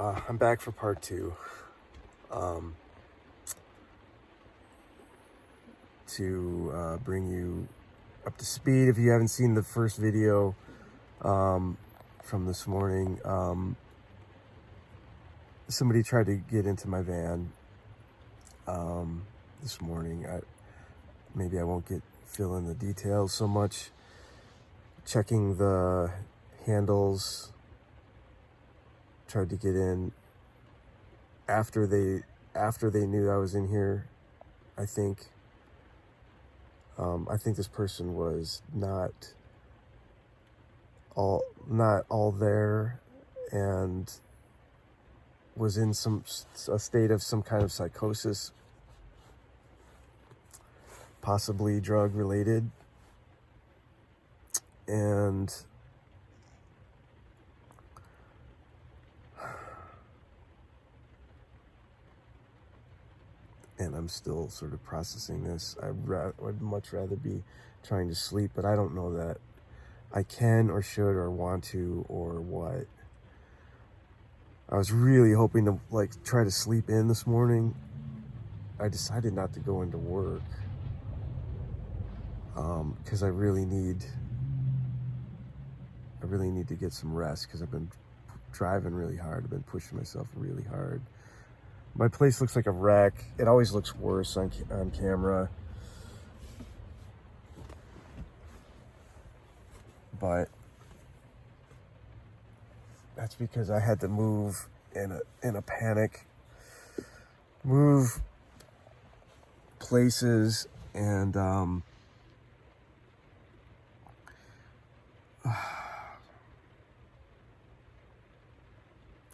I'm back for part two. Um, to bring you up to speed. If you haven't seen the first video from this morning, somebody tried to get into my van this morning. Maybe I won't fill in the details so much. Checking the handles, tried to get in after they knew I was in here. I think this person was not all there and was in a state of some kind of psychosis, possibly drug related. And I'm still sort of processing this. I'd much rather be trying to sleep, but I don't know that I can or should or want to or what. I was really hoping to try to sleep in this morning. I decided not to go into work because I really need to get some rest because I've been driving really hard. I've been pushing myself really hard. My place looks like a wreck. It always looks worse on camera. But that's because I had to move in a panic. Move places and I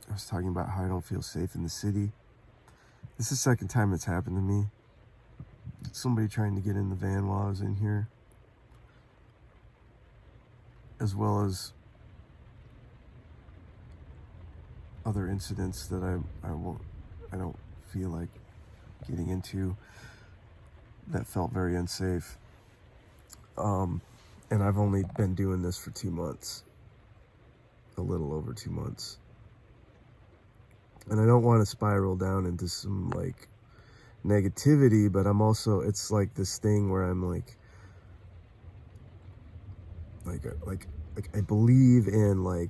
was talking about how I don't feel safe in the city. This is the second time it's happened to me. Somebody trying to get in the van while I was in here, as well as other incidents that I don't feel like getting into that felt very unsafe. And I've only been doing this for 2 months, a little over 2 months. And I don't want to spiral down into some negativity, but I'm also, it's like this thing where I'm like I believe in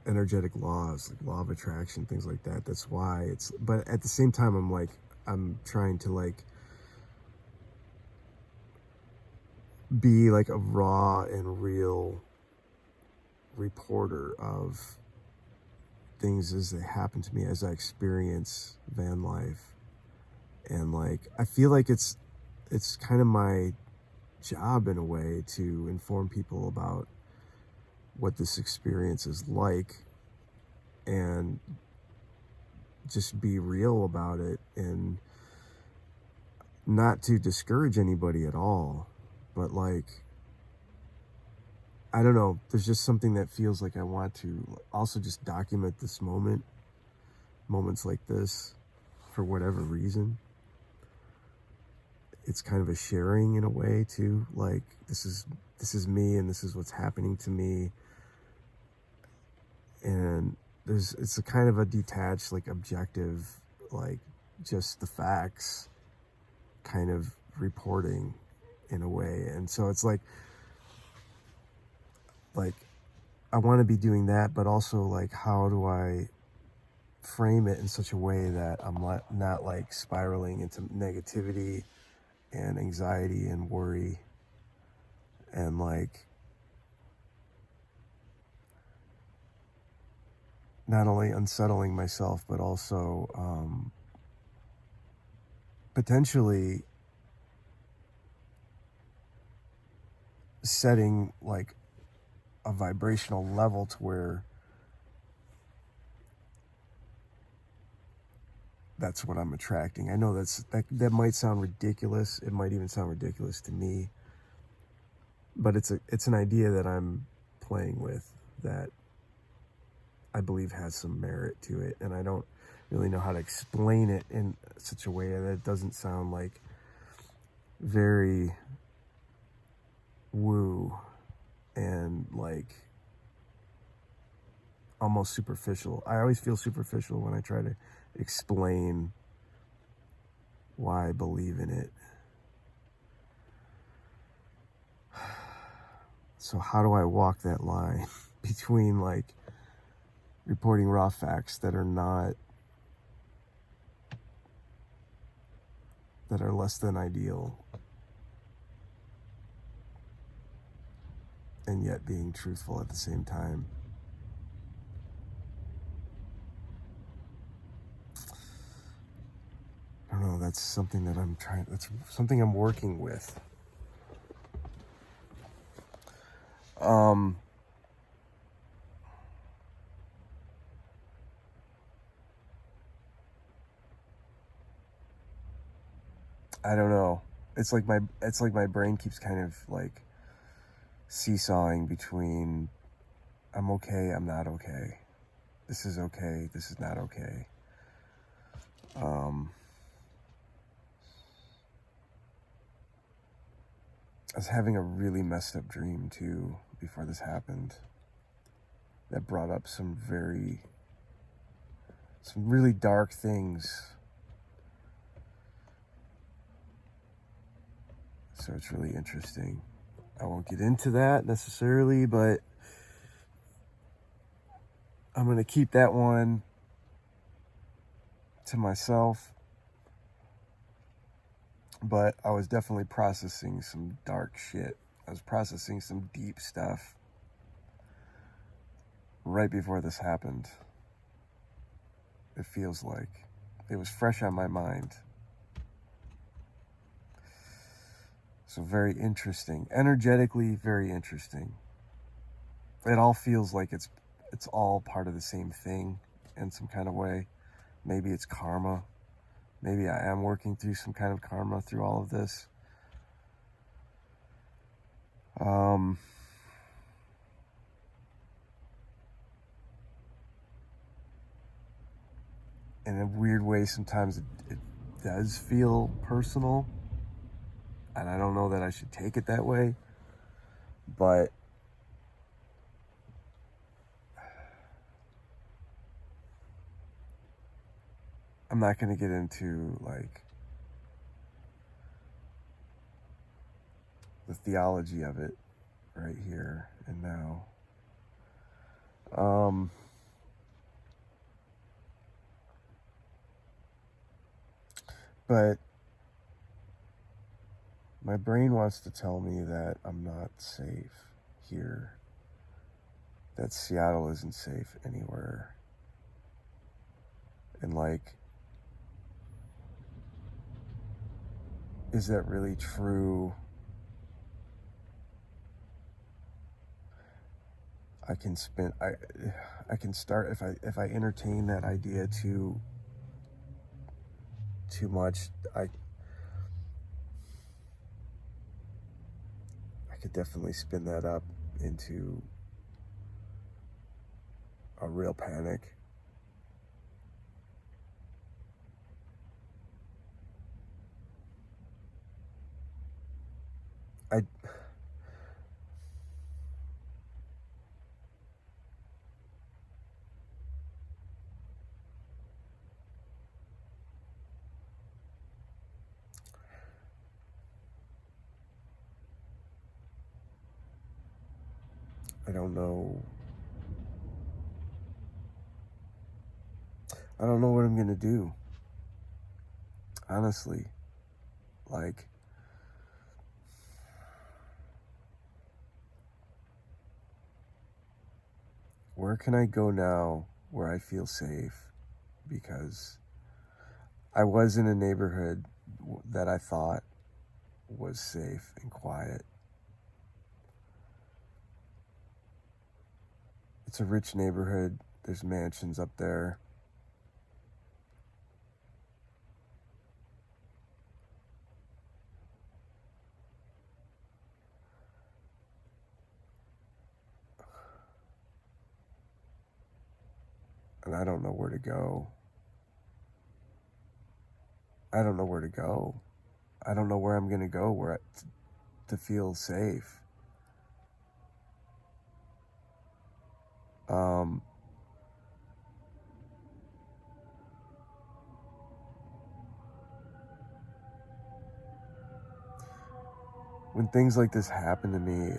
energetic laws, like law of attraction, things like that. That's why but at the same time, I'm trying to be a raw and real reporter of things as they happen to me, as I experience van life. And I feel like it's kind of my job in a way to inform people about what this experience is like and just be real about it, and not to discourage anybody at all, but I don't know, there's just something that feels like I want to also just document this moments like this, for whatever reason. It's kind of a sharing in a way too, this is me and this is what's happening to me. And it's a kind of a detached, objective, just the facts kind of reporting in a way. And so it's I want to be doing that, but also how do I frame it in such a way that I'm not spiraling into negativity and anxiety and worry, and not only unsettling myself, but also potentially setting a vibrational level to where that's what I'm attracting. I know that might sound ridiculous. It might even sound ridiculous to me, but it's an idea that I'm playing with that I believe has some merit to it, and I don't really know how to explain it in such a way that it doesn't sound very woo and almost superficial. I always feel superficial when I try to explain why I believe in it. So how do I walk that line between like reporting raw facts that are not, that are less than ideal, and yet being truthful at the same time? I don't know, that's something that that's something I'm working with. I don't know. It's like my brain keeps kind of like seesawing between I'm okay, I'm not okay. This is okay, this is not okay. I was having a really messed up dream too before this happened that brought up some really dark things. So it's really interesting. I won't get into that necessarily, but I'm going to keep that one to myself. But I was definitely processing some dark shit. I was processing some deep stuff right before this happened. It feels like it was fresh on my mind. So very interesting. Energetically, very interesting. It all feels like it's all part of the same thing in some kind of way. Maybe it's karma. Maybe I am working through some kind of karma through all of this. In a weird way, sometimes it does feel personal. And I don't know that I should take it that way. But I'm not going to get into like the theology of it right here and now. But my brain wants to tell me that I'm not safe here, that Seattle isn't safe anywhere. And like, is that really true? I can start if I entertain that idea too much, I could definitely spin that up into a real panic. I don't know. I don't know what I'm gonna do. Honestly, like, where can I go now where I feel safe? Because I was in a neighborhood that I thought was safe and quiet. It's a rich neighborhood. There's mansions up there. And I don't know where to go. I don't know where to go. I don't know where I'm going to go to feel safe. when things like this happen to me,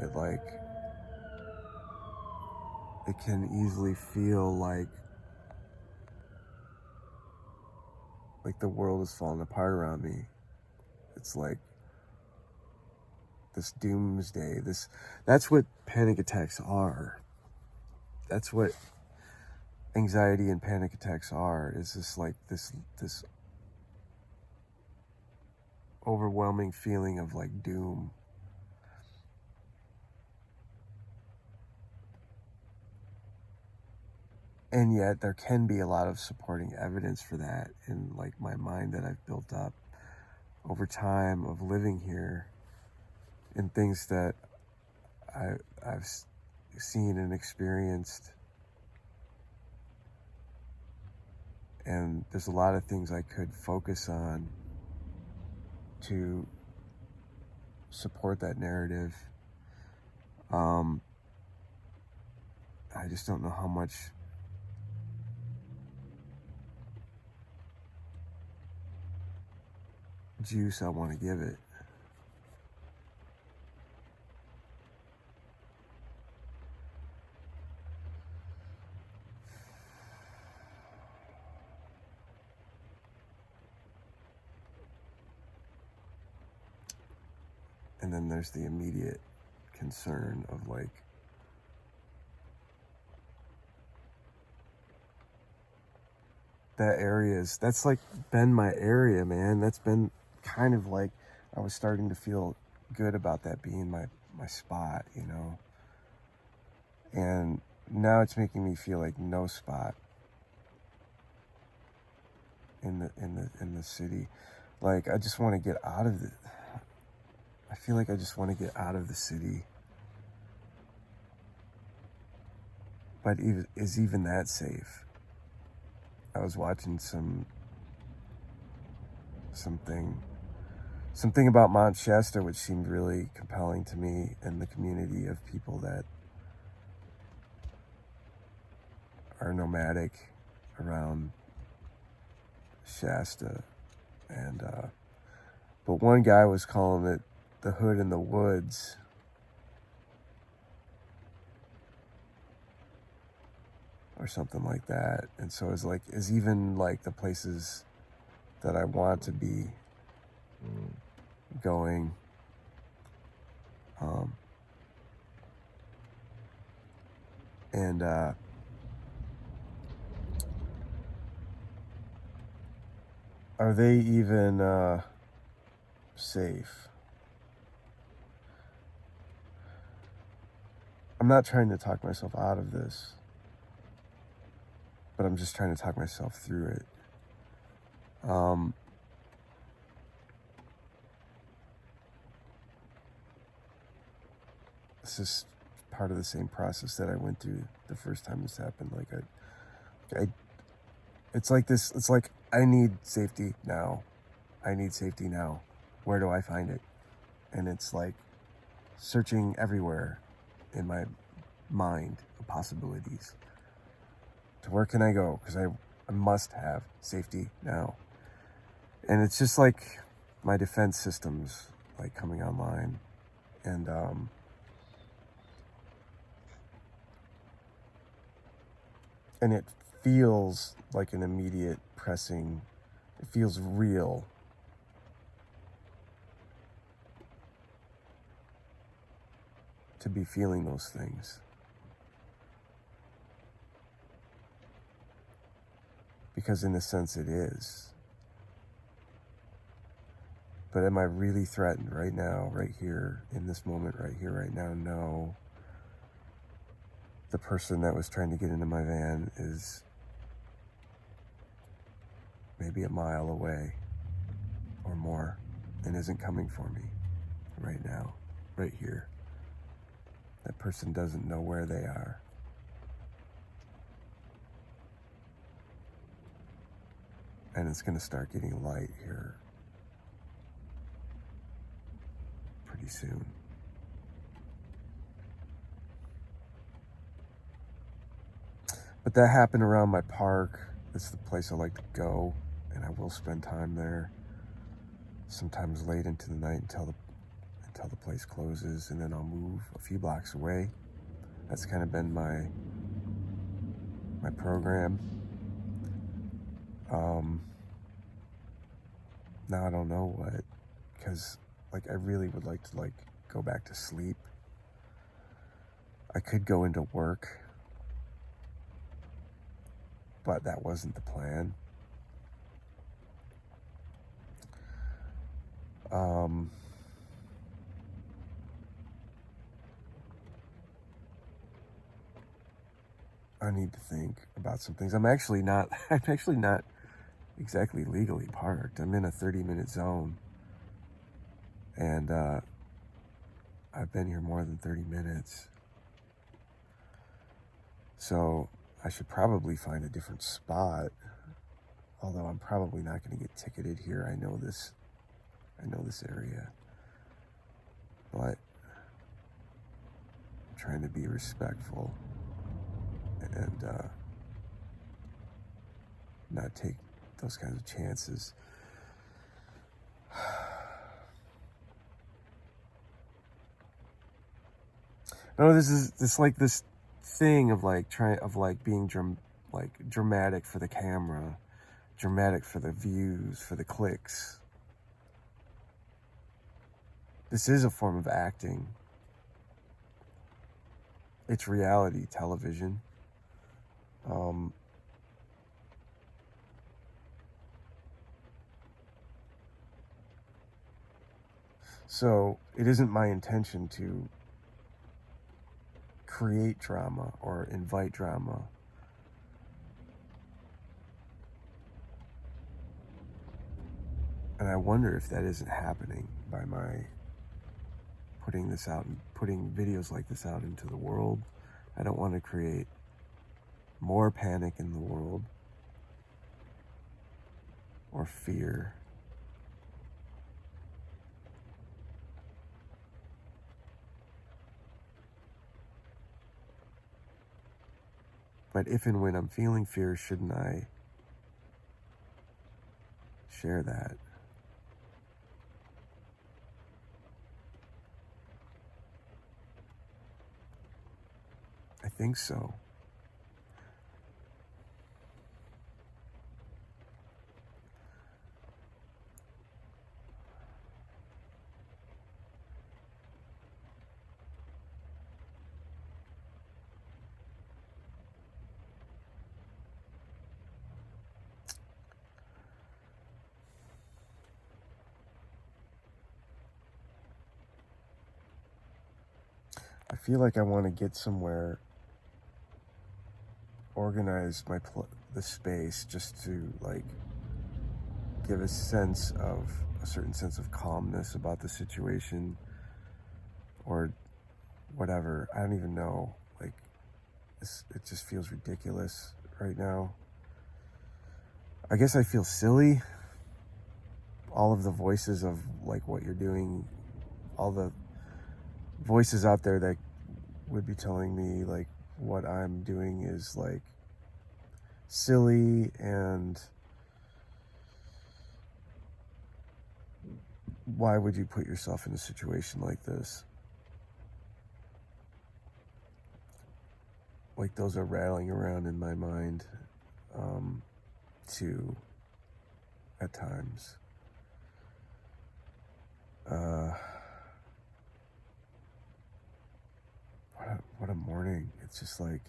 it can easily feel like the world is falling apart around me. It's like this doomsday. That's what panic attacks are. That's what anxiety and panic attacks are. Is this overwhelming feeling of like doom. And yet there can be a lot of supporting evidence for that in like my mind that I've built up over time of living here, and things that I've seen and experienced. And there's a lot of things I could focus on to support that narrative. I just don't know how much juice I want to give it. And then there's the immediate concern of like, that's like been my area, man. That's been kind of like, I was starting to feel good about that being my spot, you know? And now it's making me feel like no spot in the city. Like, I just want to get out of it. I feel like I just want to get out of the city. But is even that safe? I was watching something about Mount Shasta, which seemed really compelling to me, and the community of people that are nomadic around Shasta. And but one guy was calling it the hood in the woods. Or something like that. And so it's like, is even like the places that I want to be going, and are they even safe? I'm not trying to talk myself out of this, but I'm just trying to talk myself through it. This is part of the same process that I went through the first time this happened. Like it's like this. It's like, I need safety now. I need safety now. Where do I find it? And it's like searching everywhere in my mind of possibilities. To where can I go? Because I must have safety now. And it's just like my defense systems like coming online. And it feels like an immediate pressing, it feels real. To be feeling those things. Because in a sense it is. But am I really threatened right now, right here, in this moment, right here, right now? No. The person that was trying to get into my van is maybe a mile away or more and isn't coming for me right now, right here. That person doesn't know where they are. And it's going to start getting light here pretty soon. But that happened around my park. It's the place I like to go, and I will spend time there, sometimes late into the night until until the place closes, and then I'll move a few blocks away. That's kind of been my program. Now I don't know what, because like I really would like to like go back to sleep. I could go into work, but that wasn't the plan. I need to think about some things. I'm actually not exactly legally parked. I'm in a 30-minute zone, and I've been here more than 30 minutes. So I should probably find a different spot, although I'm probably not going to get ticketed here. I know this area, but I'm trying to be respectful and not take those kinds of chances. No, this like this thing of like being dramatic for the camera, dramatic for the views, for the clicks. This is a form of acting. It's reality television. So it isn't my intention to create drama or invite drama. And I wonder if that isn't happening by my putting this out and putting videos like this out into the world. I don't want to create more panic in the world or fear. But if and when I'm feeling fear, shouldn't I share that? I think so. I feel like I want to get somewhere, organize the space just to like give a certain sense of calmness about the situation or whatever. I don't even know. Like, it just feels ridiculous right now. I guess I feel silly. All of the voices of like what you're doing, all the voices out there that would be telling me like what I'm doing is like silly, and why would you put yourself in a situation like this? Like, those are rattling around in my mind too at times. What a morning. It's just like,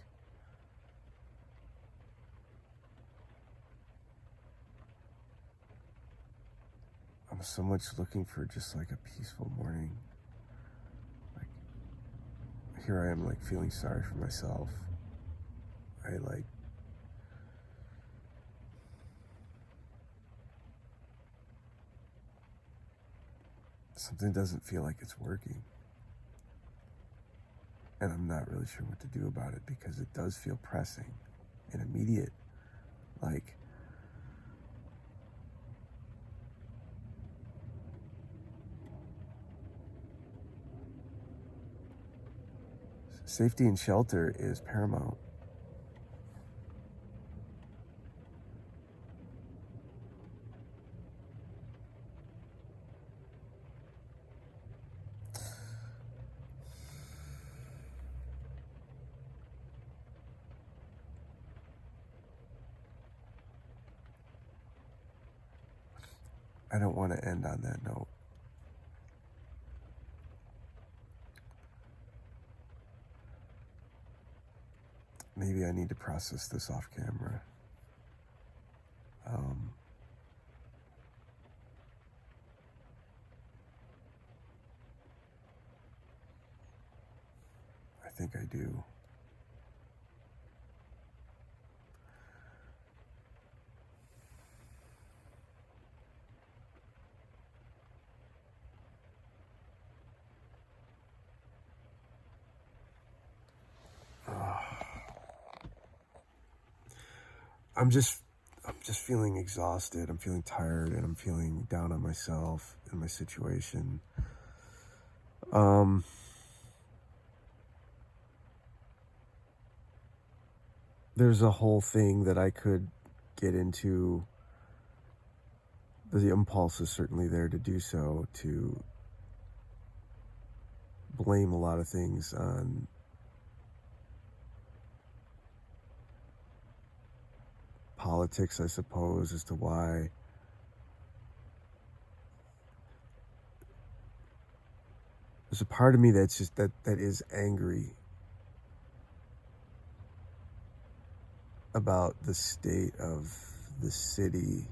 I'm so much looking for just like a peaceful morning. Like, here I am like feeling sorry for myself. Something doesn't feel like it's working. And I'm not really sure what to do about it because it does feel pressing and immediate. Like, safety and shelter is paramount. I don't want to end on that note. Maybe I need to process this off camera. I think I do. I'm just feeling exhausted. I'm feeling tired, and I'm feeling down on myself and my situation. There's a whole thing that I could get into. The impulse is certainly there to do so, to blame a lot of things on politics, I suppose, as to why there's a part of me that's just that is angry about the state of the city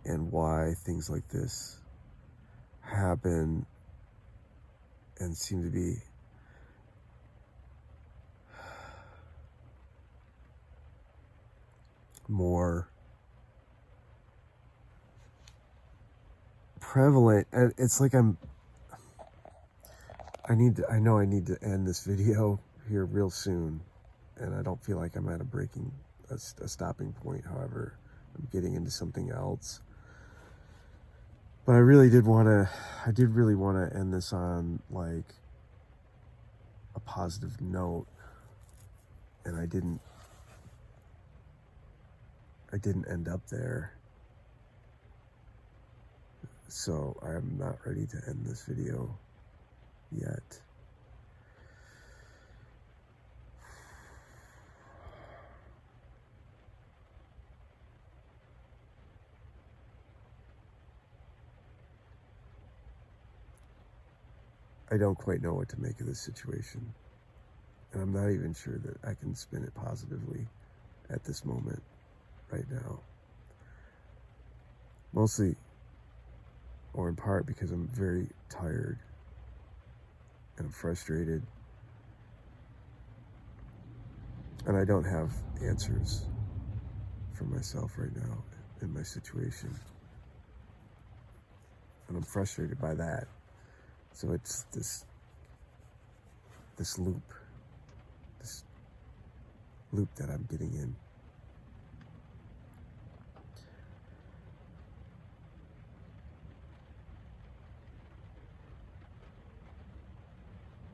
and why things like this happen and seem to be more prevalent. And it's like I know I need to end this video here real soon, and I don't feel like I'm at a stopping point. However, I'm getting into something else. But I did really want to end this on like a positive note, and I didn't end up there. So I'm not ready to end this video yet. I don't quite know what to make of this situation. And I'm not even sure that I can spin it positively at this moment, right now. Mostly, or in part, because I'm very tired and I'm frustrated. And I don't have answers for myself right now in my situation. And I'm frustrated by that. So it's this loop that I'm getting in.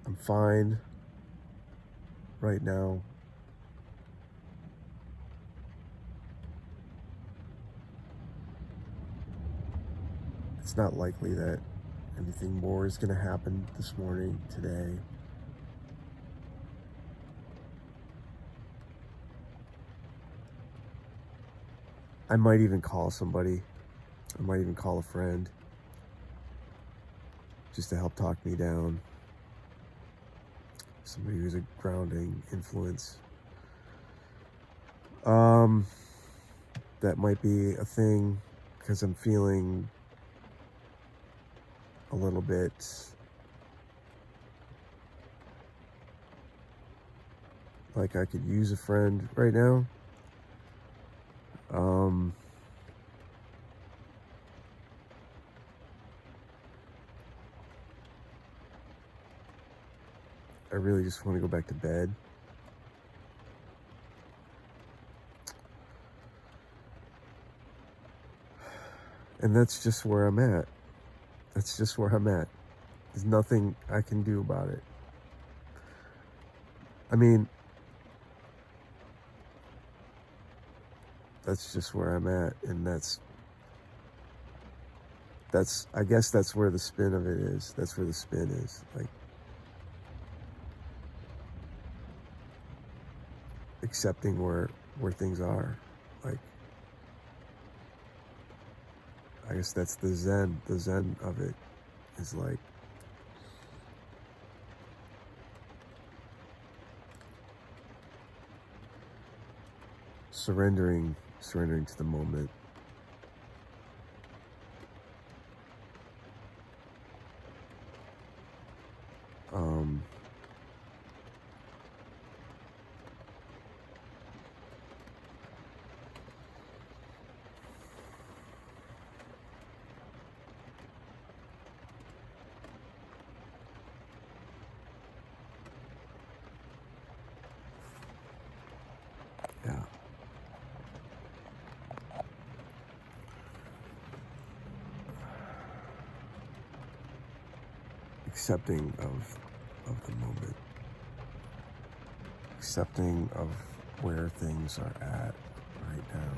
I'm fine right now. It's not likely that anything more is going to happen this morning, today. I might even call somebody. I might even call a friend just to help talk me down. Somebody who's a grounding influence. That might be a thing, because I'm feeling a little bit like I could use a friend right now. I really just want to go back to bed. And that's just where I'm at. That's just where I'm at. There's nothing I can do about it. I mean, that's just where I'm at, and that's I guess that's where the spin of it is. That's where the spin is. Like, accepting where things are. Like, I guess that's the Zen. The Zen of it is like surrendering to the moment. Um, yeah. Accepting of the moment. Accepting of where things are at right now.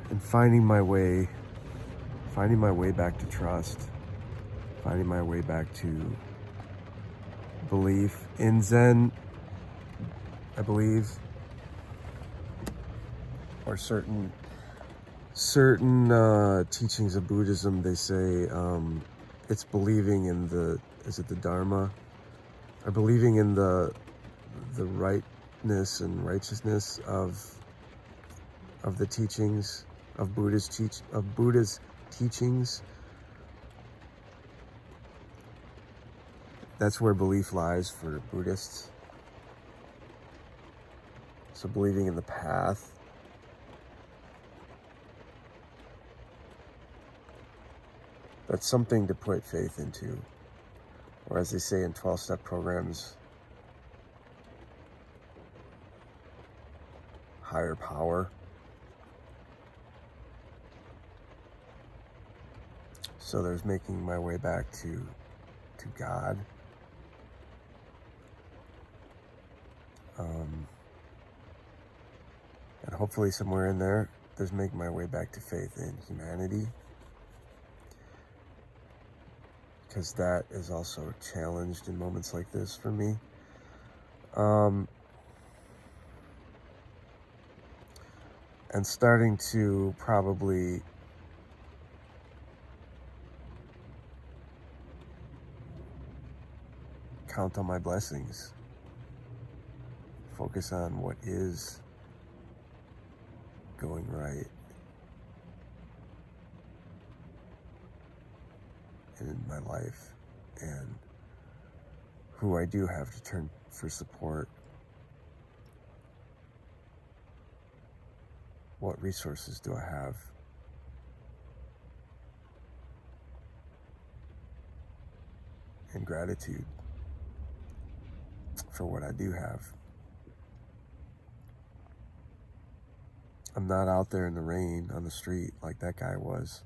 And finding my way back to trust. Finding my way back to belief in Zen, I believe, or certain teachings of Buddhism. They say it's believing in the Dharma, or believing in the rightness and righteousness of the teachings of Buddha's teachings. That's where belief lies for Buddhists. So believing in the path, that's something to put faith into. Or as they say in 12-step programs, higher power. So there's making my way back to God. And hopefully somewhere in there's making my way back to faith in humanity. Because that is also challenged in moments like this for me. And starting to probably count on my blessings. Focus on what is going right in my life, and who I do have to turn for support. What resources do I have? And gratitude for what I do have. I'm not out there in the rain on the street like that guy was.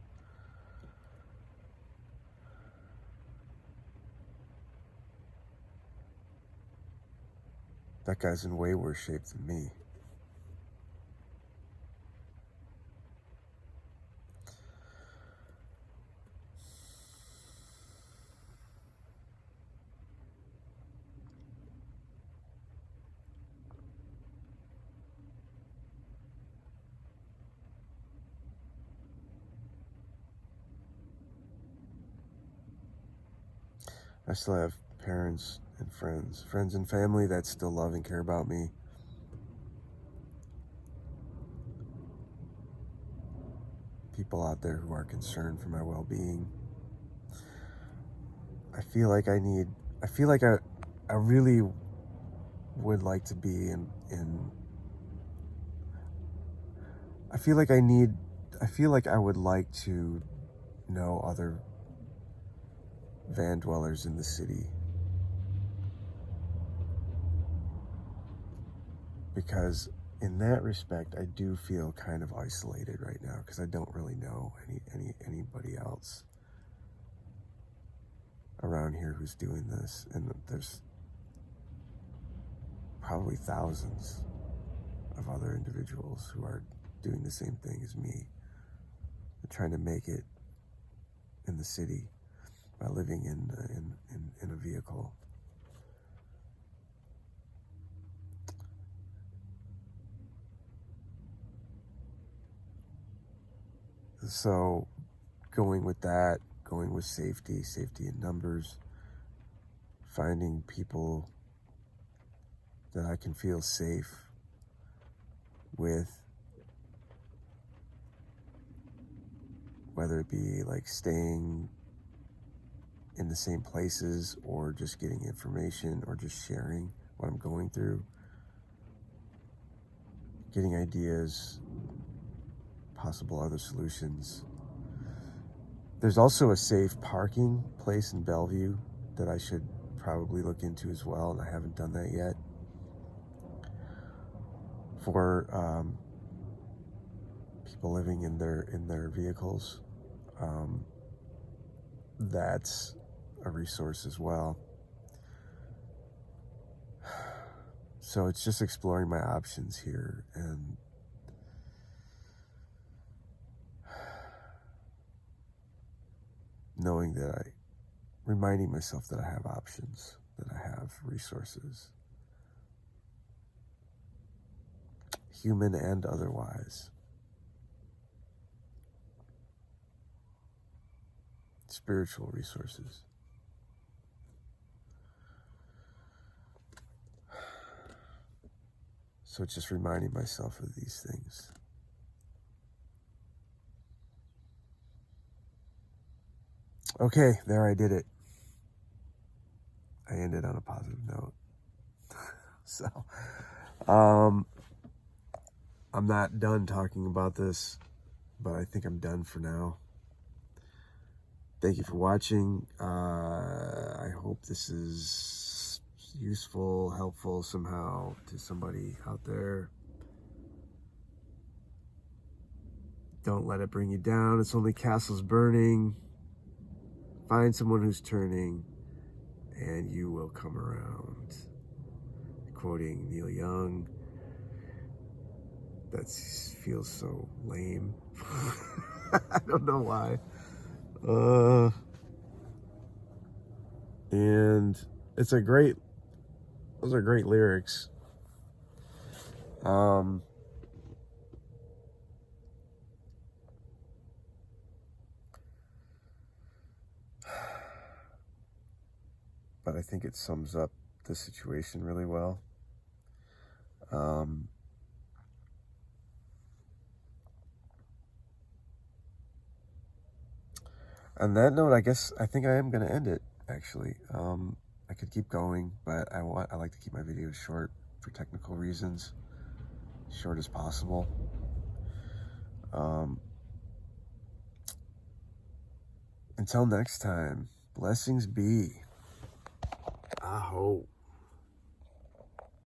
That guy's in way worse shape than me. I still have parents and friends and family that still love and care about me. People out there who are concerned for my well-being. I feel like I really would like to be in I feel like I would like to know other van dwellers in the city, because in that respect I do feel kind of isolated right now, because I don't really know anybody else around here who's doing this, and there's probably thousands of other individuals who are doing the same thing as me. They're trying to make it in the city by living in a vehicle. So going with that, going with safety in numbers, finding people that I can feel safe with, whether it be like staying in the same places or just getting information or just sharing what I'm going through, getting ideas, possible other solutions. There's also a safe parking place in Bellevue that I should probably look into as well, and I haven't done that yet, for people living in their vehicles. That's a resource as well. So it's just exploring my options here and knowing that reminding myself that I have options, that I have resources, human and otherwise, spiritual resources. So it's just reminding myself of these things. Okay, there, I did it. I ended on a positive note. So, I'm not done talking about this, but I think I'm done for now. Thank you for watching. I hope this is useful, helpful somehow to somebody out there. Don't let it bring you down. It's only castles burning. Find someone who's turning, and you will come around. Quoting Neil Young. That feels so lame. I don't know why. And those are great lyrics. But I think it sums up the situation really well. On that note, I think I am going to end it, actually. I could keep going, but I like to keep my videos short for technical reasons. Short as possible. Until next time, blessings be. Aho.